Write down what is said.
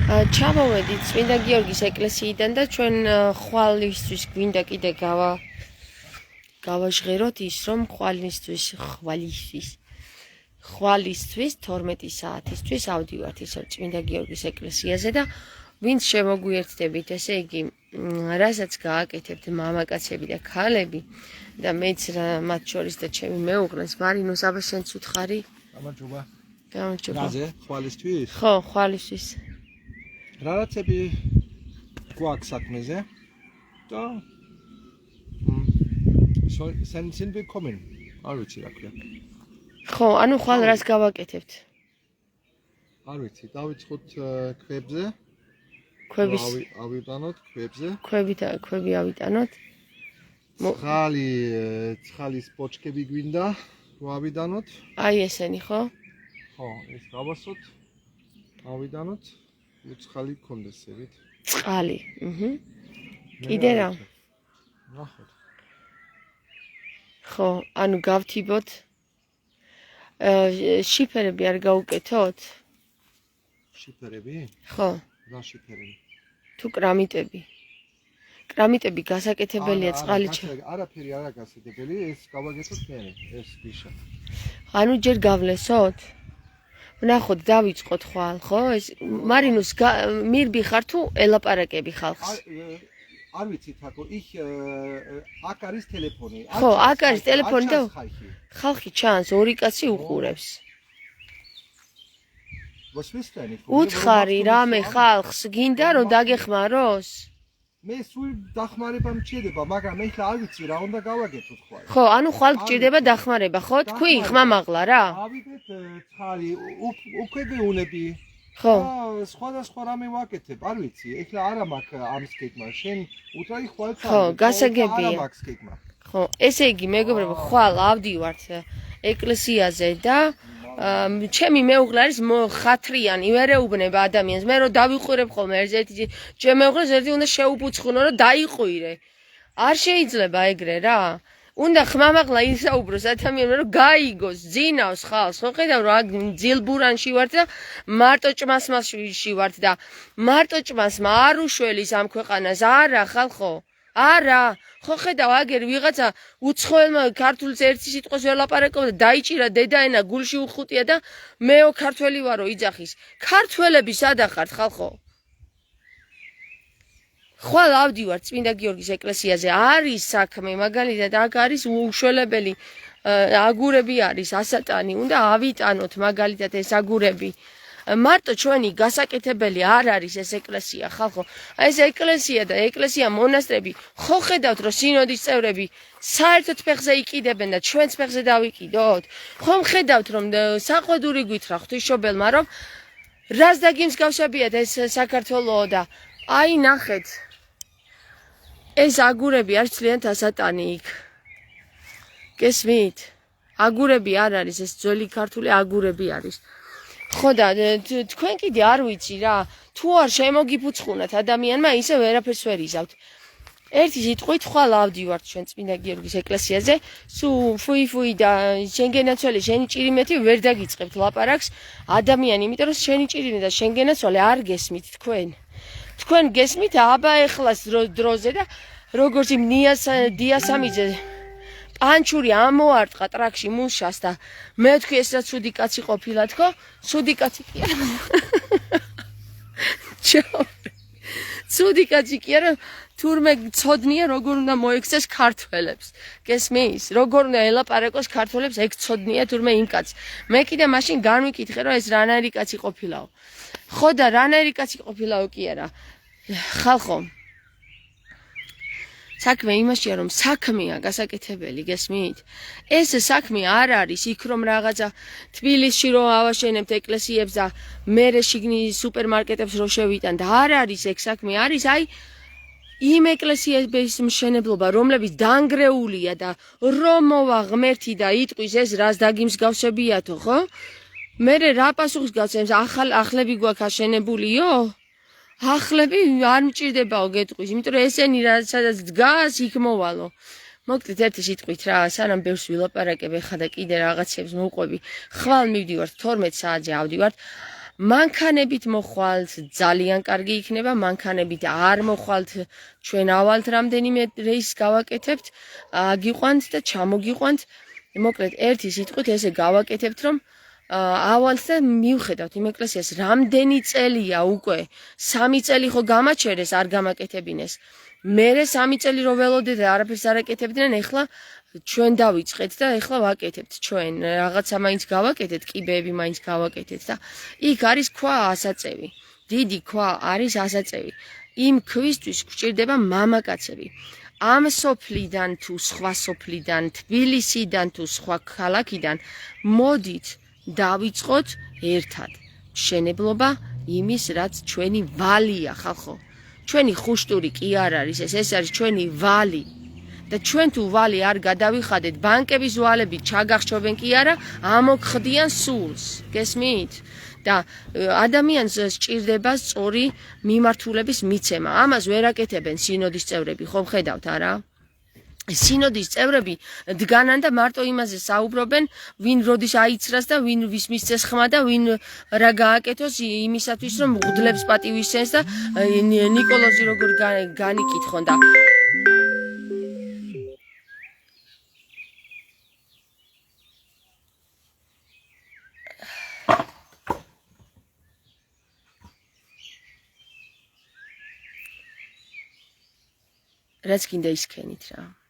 ჩამოვედით წმინდა გიორგის ეკლესიიდან და ჩვენ ხვალისთვის გვინდა კიდე გავაჟღეროთ ის რომ ხვალისთვის 12 საათისთვის ავდივართ ისო წმინდა გიორგის ეკლესიაზე და ვინც შემოგვიერთდებით, ესე იგი, რასაც გააკეთებთ მამაკაცები და ქალები და მეც მათ შორის და ჩემი მეუღლეს მარინოს აბა შენც უთხარი. გამარჯობა. გამარჯობა. რაზე? ხვალისთვის? ხო, ხვალისთვის. რაღაცები გვაქვს საქმეზე და სენ ვიქომენ. არ ვიცი რა ქვია. ხო, ანუ ხვალ რას გავაკეთებთ? არ ვიცი, დავიწყოთ ქვებზე. ქვების ავიტანოთ ქვებზე. ქვები ავიტანოთ. ცხალის პოჩკები გვინდა, ავიტანოთ. აი ესენი, ხო? ხო, ეს გავასოთ. ავიტანოთ. ცხალი გქონდეს ზევით. წყალი. კიდე რა? ნახოთ. ხო, ანუ გავთიბოთ. შიფერები არ გაუკეთოთ? შიფერები? ხო. რა შიფერები? თუ კრამიტები. კრამიტები გასაკეთებელია წყალი. არაფერი არ გასაკეთებელი, ეს გავაგეთოთ მე, ეს გიშა. ანუ ჯერ გავლესოთ? ვნახოთ, დავიწყოთ ხვალ, ხო? ეს მარინოს მირბი ხარ თუ ელაპარაკები ხალხს? არ ვიცი თაკო, აქ არის ტელეფონი. ხო, აქ არის ტელეფონი და ხალხი ჩანს, ორი კაცი უყურებს. უთხარი რამე ხალხს გინდა რომ დაგეხმაროს? მე სულ დახმარება მჭირდება, მაგრამ ეხლა არ ვიცი რა უნდა გავაკეთოთ ხვალ. ხო, ანუ ხვალ გჭირდება დახმარება, ხო? თქვი ხმამაღლა რა? ავიდეთ ცხალი, უკვე გეუნები. ხო. სხვადასხვა რამე ვაკეთებ, არ ვიცი, ეხლა არა მაქვს ამის გეგმა, შენ უტრაი ხვალ წავიდე. ხო, გასაგებია. არა მაქვს გეგმა. ხო, ესე იგი, მეგობრებო, ხვალ ავდივართ ეკლესიაზე და ჩემი მეუღლე არის ხათრიანი, ვერ ეუბნება ადამიანს. მე რო დავიყვირებ ხოლმე ერთ-ერთი ჩემი მეუღლეს ერთი უნდა შეუფუცხუნო, რომ დაიყვირე. არ შეიძლება ეგრე რა. უნდა ხმამაღლა ისაუბროს ადამიანმა, რომ გაიგოს, ძინავს ხალხს. ხო ხედავ რა ძილბურანში ვართ და მარტო ჭმასმაში ვართ და მარტო ჭმასმა არ უშველის ამ ქვეყანას. არა ხალხო. არა, ხო ხედავ აგერ ვიღაცა უცხოელმა ქართულს ერთი სიტყვას ვერ ლაპარაკობდა და დაიჭირა დედაენა გულში უხუტია და მეო ქართველი ვარო იძახის. ქართველები სადახართ ხალხო? ხვალ ავდივართ წმინდა გიორგის ეკლესიაზე, არის საქმე, მაგალითად აქ არის უშველებელი აგურები არის, ასატანი, უნდა ავიტანოთ მაგალითად ეს აგურები. მარტო ჩვენი გასაკეთებელი არ არის ეს ეკლესია ხალხო. ეს ეკლესია და ეკლესია მონასტრები ხო ხედავთ რომ სინოდის წევრები საერთოდ ფეხზე იყიდებენ და ჩვენც ფეხზე დავიყიდოთ? ხომ ხედავთ რომ საყვედური გვითხრა ღვთისმშობელმა რომ რას დაგიმსგავსებიათ ეს საქართველოო და აი ნახეთ ეს აგურები არის ძალიან ასატანი იქ. გესმით? აგურები არ არის, ეს ძველი ქართული აგურები არის. ხო და თქვენ კიდე არ ვიცი რა, თუ არ შემოგიფუცხუნათ ადამიანმა, ისე ვერაფერს ვერ იზავთ. ერთი სიტყვით ხვალ ავდივართ ჩვენ წმინდა გიორგის ეკლესიაზე, ფუი და შენგენაცვალე შენი ჭირიმეთი ვერ დაგიწყებთ ლაპარაკს ადამიანი, იმიტომ რომ შენი ჭირიმე და შენგენაცვალე არ გესმით თქვენ. თქვენ გესმით აბა ეხლას დროზე და როგორც იმ დიასამიძე პანჩური ამოარტყა ტრაქში მუშას და მე თქვი ესა ცუდი კაცი ყოფილა თქო? ცუდი კაცი კი არა. ცუდი კაცი კი არა, თურმე ცოდნია როგორ უნდა მოექცეს ქართველებს. გესმის? როგორ უნდა ელაპარაკოს ქართველებს, ეგ ცოდნია თურმე იმ კაცს. მე კიდე მაშინ განვიკითხე რომ ეს რანაირი კაცი ყოფილაო. ხო და რანაირი კაცი ყოფილაო კი არა. ხალხო საქმე იმაშია რომ საქმეა გასაკეთებელი, გესმით? ეს საქმე არ არის იქ რომ რაღაცა თბილისში რომ ავაშენებთ ეკლესიებს და მერე შიგნით სუპერმარკეტებს რო შევიტანთ, არ არის ეგ საქმე, არის აი იმ ეკლესიების მშენებლობა, რომლებიც დანგრეულია და რომ მოვა ღმერთი და იტყვის ეს რას დაგიმსგავსებიათო, ხო? მერე რა პასუხს გაცემს? ახლები გვაქვს აშენებულიო? ახლები არ მჭირდებაო გეტყვის, იმიტომ რომ ესენი სადაც დგას იქ მოვალო. მოკლედ ერთი სიტყვით რა, სანამ ბევრს ვილაპარაკებ ეხლა და კიდე რაღაცებს მოვყვები. ხვალ მივდივართ 12 საათზე ავდივართ. მანქანებით მოხვალთ ძალიან კარგი იქნება, მანქანებით არ მოხვალთ ჩვენ ავალთ რამდენიმე რეისს გავაკეთებთ, გიყვანთ და ჩამოგიყვანთ. მოკლედ ერთი სიტყვით ესე გავაკეთებთ, რომ ავალთ და მივხედავთ იმ ეკლესიას რამდენი წელია უკვე 3 წელი ხო გამაჩერეს არ გამაკეთებინეს. მერე 3 წელი რო ველოდეთ და არაფერს არ აკეთებდნენ, ეხლა ჩვენ დავიწყეთ და ეხლა ვაკეთებთ ჩვენ რაღაცა მაინც გავაკეთეთ, კიბეები მაინც გავაკეთეთ და იქ არის ქვა ასაწევი. დიდი ქვა არის ასაწევი. იმ ქვისთვის გვჭირდება მამაკაცები. ამ სოფლიდან თუ სხვა სოფლიდან, თბილისიდან თუ სხვა ქალაქიდან მოდით დავიწყოთ ერთად. მშენებლობა იმის, რაც ჩვენი ვალია, ხალხო. ჩვენი ხუშტური კი არ არის ეს არის ჩვენი ვალი. და ჩვენ თუ ვალი არ გადავიხადეთ, ბანკების ვალები ჩაგახშობენ კი არა, ამოგხდიან სულს. გესმით? და ადამიანს სჭირდება სწორი მიმართულების მიცემა. ამას ვერ აკეთებენ სინოდის წევრები, ხო ხედავთ არა? სინოდის წევრები დგანან და მარტო იმაზე საუბრობენ, ვინ როდის აიცრას და ვინ ვის მისცეს ხმა და ვინ რა გააკეთოს იმისათვის, რომ მღვდლებს პატივისცემს და ნიკოლოზი როგორ განიკითხონ და რაც გინდა ისქენით რა.